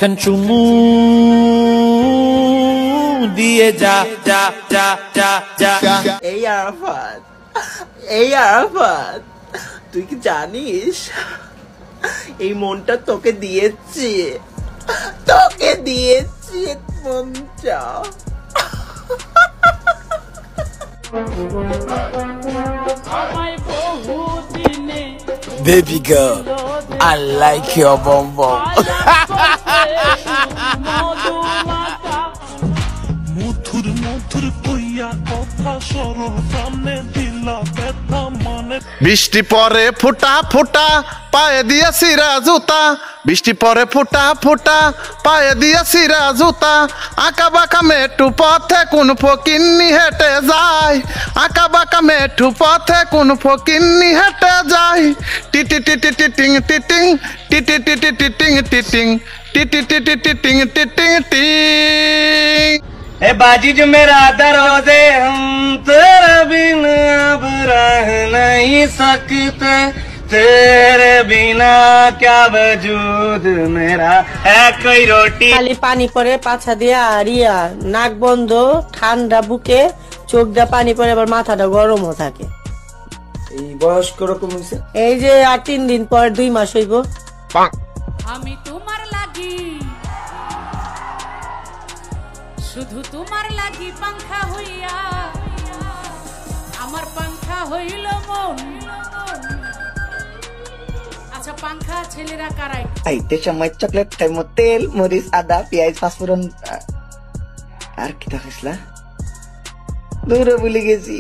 একখান চুমু দিয়ে যা যা যা যা যা। এই আরাফাত, এই আরাফাত, তুই কি জানিস এই মনটা তোকে দিয়েছি, তোকে দিয়েছি মনটা। Baby girl, I like your bum bum. মধুর মধুর কইয়া কথা সরল সামনে দিলা ব্যথা মনে। বৃষ্টি পরে ফুটা ফুটা পায়ে দিয়া সিরা জুতা, বৃষ্টি পরে ফুটা ফুটা পায়ে দিয়া সিরা জুতা। আঁকা বাঁকা মেটু পথে কোন ফকিন্নি হেঁটে যায়, আঁকা বাঁকা মেটু পথে কোন ফকিন্নি হেঁটে যায়। টিটি টিটি টিটিং টিটিং টিটি টিটি টিটিং টিটিং টিটি টিটি টিটিং টিটিং টিং। ए बाजी जो मेरा दरोजे हम तेरे बिना अब रह नहीं सकते, तेरे बिना क्या वजूद मेरा है कोई रोटी। খালি পানি পরে পাছা দিয়া আরিয়া, নাক বন্ধ, ঠান্ডা বুকে, চোখ দিয়ে পানি পরে, আবার মাথাটা গরমও থাকে। এই বয়স কিরকম হয়েছে? এই যে আর 3 দিন পর 2 মাস হইব। আমি তোমার লাগি, শুধু তোমার লাগি পাংখা হইয়া, আমার পাংখা হইল মন। আচ্ছা পাংখা ছেলেরা কারাই? আইতে সময় চকলেট খাইমো, তেল মরিচ আদা পেঁয়াজ পাঁচফোড়ন আর কি থাকছিলা দূরে ভুলে গেছি।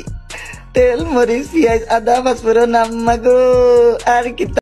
তেল মরিচ পেঁয়াজ আদা পাঁচফোড়ন আম্মা গো আর কি।